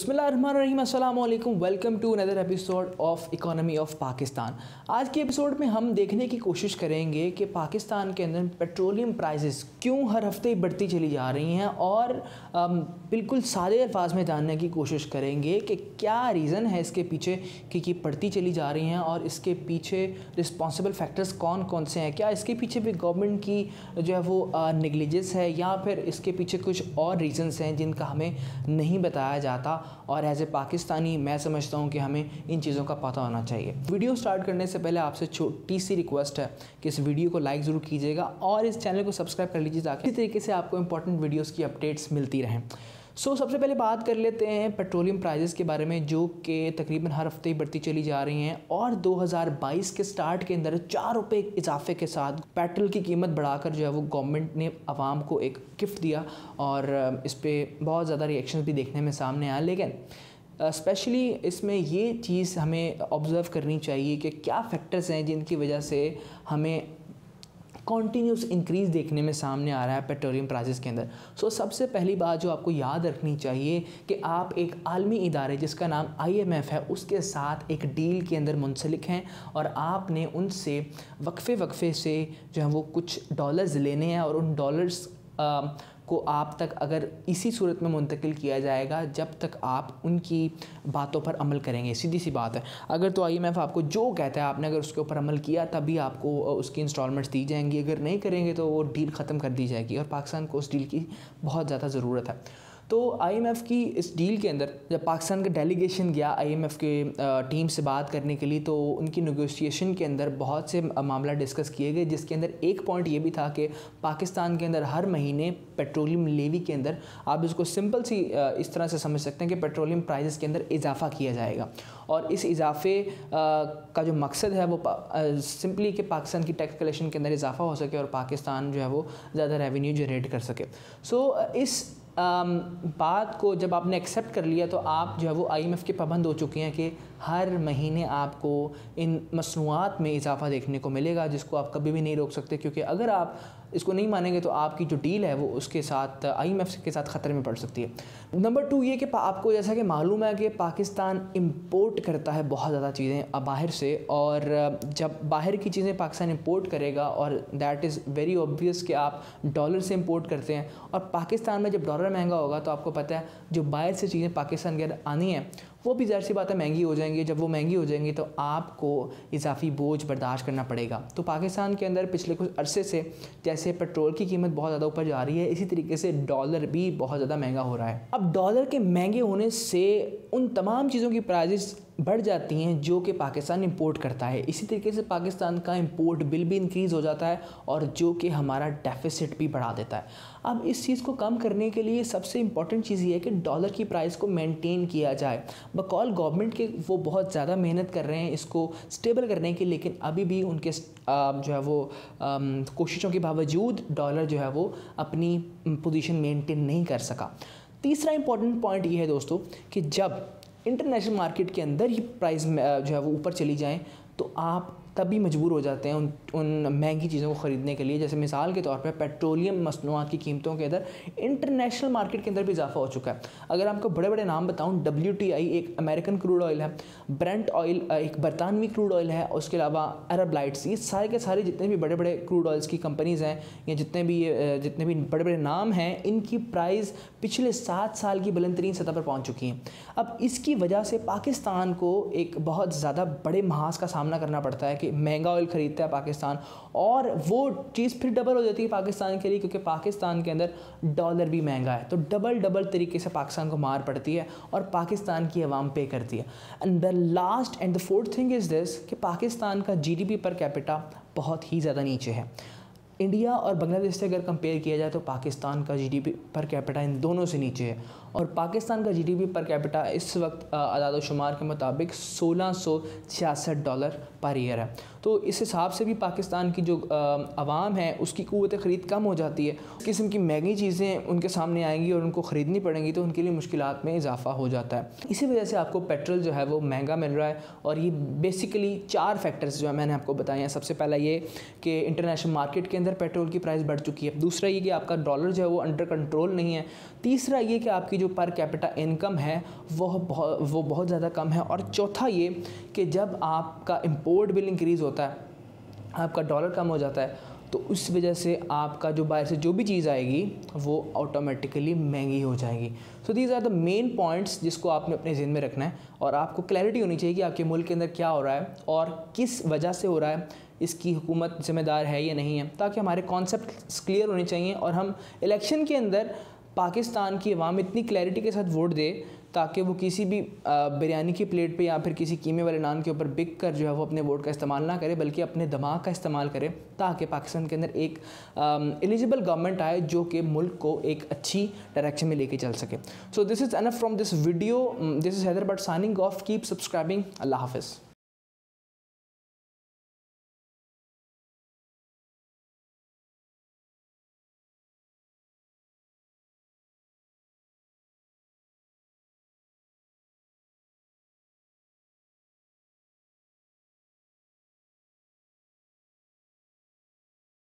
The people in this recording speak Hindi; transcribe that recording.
बिस्मिल्लाहिर्रहमानिर्रहीम, अस्सलाम वालेकुम। Welcome to another episode of economy of Pakistan. आज के एपिसोड में हम देखने की कोशिश करेंगे कि पाकिस्तान के अंदर पेट्रोलियम प्राइसेस क्यों हर हफ्ते बढ़ती चली जा रही हैं और बिल्कुल सादे अल्फाज में जानने की कोशिश करेंगे कि क्या रीज़न है इसके पीछे कि ये बढ़ती चली जा रही हैं और इसके पीछे रिस्पॉन्सिबल फैक्टर्स कौन कौन से हैं। क्या इसके पीछे भी गवर्नमेंट की जो है वो नेग्लिजेंस है या फिर इसके पीछे कुछ और रीज़न्स हैं जिनका हमें नहीं बताया जाता। और एज ए पाकिस्तानी मैं समझता हूँ कि हमें इन चीज़ों का पता होना चाहिए। वीडियो स्टार्ट करने से पहले आपसे छोटी सी रिक्वेस्ट है कि इस वीडियो को लाइक ज़रूर कीजिएगा और इस चैनल को सब्सक्राइब कर लीजिए ताकि इसी तरीके से आपको इंपॉर्टेंट वीडियोस की अपडेट्स मिलती रहें। सबसे पहले बात कर लेते हैं पेट्रोलियम प्राइसेस के बारे में, जो कि तकरीबन हर हफ्ते ही बढ़ती चली जा रही हैं और 2022 के स्टार्ट के अंदर 4 रुपये इजाफे के साथ पेट्रोल की कीमत बढ़ाकर जो है वो गवर्नमेंट ने आवाम को एक गिफ्ट दिया और इस पर बहुत ज़्यादा रिएक्शन भी देखने में सामने आया। लेकिन स्पेशली इसमें ये चीज़ हमें ऑब्ज़र्व करनी चाहिए कि क्या फैक्टर्स हैं जिनकी वजह से हमें कॉन्टीन्यूस इंक्रीज़ देखने में सामने आ रहा है पेट्रोलियम प्राइसेस के अंदर। सबसे पहली बात जो आपको याद रखनी चाहिए कि आप एक आलमी इदारे जिसका नाम IMF है उसके साथ एक डील के अंदर मुंसलिक हैं और आपने उनसे वक्फे से जो है वो कुछ डॉलर्स लेने हैं और उन डॉलर्स को आप तक अगर इसी सूरत में मुंतकिल किया जाएगा जब तक आप उनकी बातों पर अमल करेंगे। सीधी सी बात है, अगर तो IMF आपको जो कहता है आपने अगर उसके ऊपर अमल किया तभी आपको उसकी इंस्टॉलमेंट्स दी जाएंगी, अगर नहीं करेंगे तो वो डील ख़त्म कर दी जाएगी और पाकिस्तान को उस डील की बहुत ज़्यादा ज़रूरत है। तो IMF की इस डील के अंदर जब पाकिस्तान का डेलीगेशन गया IMF के टीम से बात करने के लिए तो उनकी नेगोशिएशन के अंदर बहुत से मामला डिस्कस किए गए, जिसके अंदर एक पॉइंट ये भी था कि पाकिस्तान के अंदर हर महीने पेट्रोलियम लेवी के अंदर आप इसको सिंपल सी इस तरह से समझ सकते हैं कि पेट्रोलियम प्राइसेस के अंदर इजाफा किया जाएगा और इस इजाफे का जो मकसद है वो सिंपली कि पाकिस्तान की टैक्स कलेक्शन के अंदर इजाफा हो सके और पाकिस्तान जो है वो ज़्यादा रेवेन्यू जनरेट कर सके। इस बात को जब आपने एक्सेप्ट कर लिया तो आप जो है वो IMF के पाबंद हो चुके हैं कि हर महीने आपको इन मसनूआत में इजाफा देखने को मिलेगा, जिसको आप कभी भी नहीं रोक सकते, क्योंकि अगर आप इसको नहीं मानेंगे तो आपकी जो डील है वो उसके साथ IMF के साथ ख़तरे में पड़ सकती है। नंबर 2 ये कि आपको जैसा कि मालूम है कि पाकिस्तान इंपोर्ट करता है बहुत ज़्यादा चीज़ें बाहर से, और जब बाहर की चीज़ें पाकिस्तान इंपोर्ट करेगा और दैट इज़ वेरी ऑब्वियस कि आप डॉलर से इंपोर्ट करते हैं और पाकिस्तान में जब डॉलर महंगा होगा तो आपको पता है जो बाहर से चीज़ें पाकिस्तान के अंदर आनी हैं वो भी ज़ाहिर सी बात है महंगी हो जाएंगी। जब वो महंगी हो जाएंगी तो आपको इजाफी बोझ बर्दाश्त करना पड़ेगा। तो पाकिस्तान के अंदर पिछले कुछ अरसे से जैसे पेट्रोल की कीमत बहुत ज़्यादा ऊपर जा रही है, इसी तरीके से डॉलर भी बहुत ज़्यादा महंगा हो रहा है। अब डॉलर के महंगे होने से उन तमाम चीज़ों की प्राइसेस बढ़ जाती हैं जो कि पाकिस्तान इंपोर्ट करता है। इसी तरीके से पाकिस्तान का इंपोर्ट बिल भी इंक्रीज़ हो जाता है और जो कि हमारा डेफिसिट भी बढ़ा देता है। अब इस चीज़ को कम करने के लिए सबसे इम्पॉर्टेंट चीज़ ये है कि डॉलर की प्राइस को मेंटेन किया जाए। बकौल गवर्नमेंट के वो बहुत ज़्यादा मेहनत कर रहे हैं इसको स्टेबल करने की, लेकिन अभी भी उनके जो है वो कोशिशों के बावजूद डॉलर जो है वो अपनी पोजीशन मेंटेन नहीं कर सका। तीसरा इंपॉर्टेंट पॉइंट ये है दोस्तों कि जब इंटरनेशनल मार्केट के अंदर ही प्राइस जो है वो ऊपर चली जाएं तो आप तभी मजबूर हो जाते हैं उन महंगी चीज़ों को ख़रीदने के लिए। जैसे मिसाल के तौर पे पेट्रोलियम मसनूआत की कीमतों के अंदर इंटरनेशनल मार्केट के अंदर भी इजाफा हो चुका है। अगर आपको बड़े बड़े नाम बताऊं, WTI एक अमेरिकन क्रूड ऑयल है, ब्रेंट ऑयल एक बरतानवी क्रूड ऑयल है, उसके अलावा अरब लाइट्स, ये सारे के सारे जितने भी बड़े बड़े क्रूड ऑयल्स की कंपनीज़ हैं या जितने भी बड़े बड़े नाम हैं, इनकी प्राइस पिछले 7 साल की बुलंद तरीन सतह पर पहुँच चुकी हैं। अब इसकी वजह से पाकिस्तान को एक बहुत ज़्यादा बड़े महाज का सामना करना पड़ता है कि महंगा ऑयल ख़रीदता है पाकिस्तान और वो चीज़ फिर डबल हो जाती है पाकिस्तान के लिए, क्योंकि पाकिस्तान के अंदर डॉलर भी महंगा है। तो डबल तरीके से पाकिस्तान को मार पड़ती है और पाकिस्तान की आवाम पे करती है। And the last and the fourth thing is this कि पाकिस्तान का GDP पर कैपिटा बहुत ही ज़्यादा नीचे है। इंडिया और बांग्लादेश से अगर कंपेयर किया जाए तो पाकिस्तान का GDP पर कैपिटा इन दोनों से नीचे है और पाकिस्तान का GDP पर कैपिटा इस वक्त आदाद-ओ-शुमार के मुताबिक $1666 पर ईयर है। तो इस हिसाब से भी पाकिस्तान की जो आवाम है उसकी क़ुव्वत ख़रीद कम हो जाती है। इस किस्म की महंगी चीज़ें उनके सामने आएंगी और उनको ख़रीदनी पड़ेंगी तो उनके लिए मुश्किलात में इजाफा हो जाता है। इसी वजह से आपको पेट्रोल जो है वो महंगा मिल रहा है और ये बेसिकली 4 फैक्टर्स जो है मैंने आपको बताए हैं। सबसे पहला ये कि इंटरनेशनल मार्केट के अंदर पेट्रोल की प्राइस बढ़ चुकी है। दूसरा ये कि आपका डॉलर जो है वो अंडर कंट्रोल नहीं है। तीसरा ये कि आपकी की जो पर कैपिटा इनकम है वो बहुत ज़्यादा कम है। और चौथा ये कि जब आपका इंपोर्ट बिल इंक्रीज़ होता है, आपका डॉलर कम हो जाता है, तो उस वजह से आपका जो बाहर से जो भी चीज़ आएगी वो ऑटोमेटिकली महंगी हो जाएगी। So these are the main points जिसको आपने अपने ज़हन में रखना है, और आपको क्लैरिटी होनी चाहिए कि आपके मुल्क के अंदर क्या हो रहा है और किस वजह से हो रहा है, इसकी हुकूमत जिम्मेदार है या नहीं है, ताकि हमारे कॉन्सेप्ट क्लियर होने चाहिए और हम इलेक्शन के अंदर पाकिस्तान की अवाम इतनी क्लैरिटी के साथ वोट दे ताकि वो किसी भी बिरयानी की प्लेट पे या फिर किसी कीमे वाले नान के ऊपर बिक कर जो है वो अपने वोट का इस्तेमाल ना करे, बल्कि अपने दिमाग का इस्तेमाल करे, ताकि पाकिस्तान के अंदर एक एलिजिबल गवर्नमेंट आए जो कि मुल्क को एक अच्छी डायरेक्शन में लेके चल सके। So this is enough from this video. This is Haider but signing off. Keep subscribing. अल्लाह हाफिज़।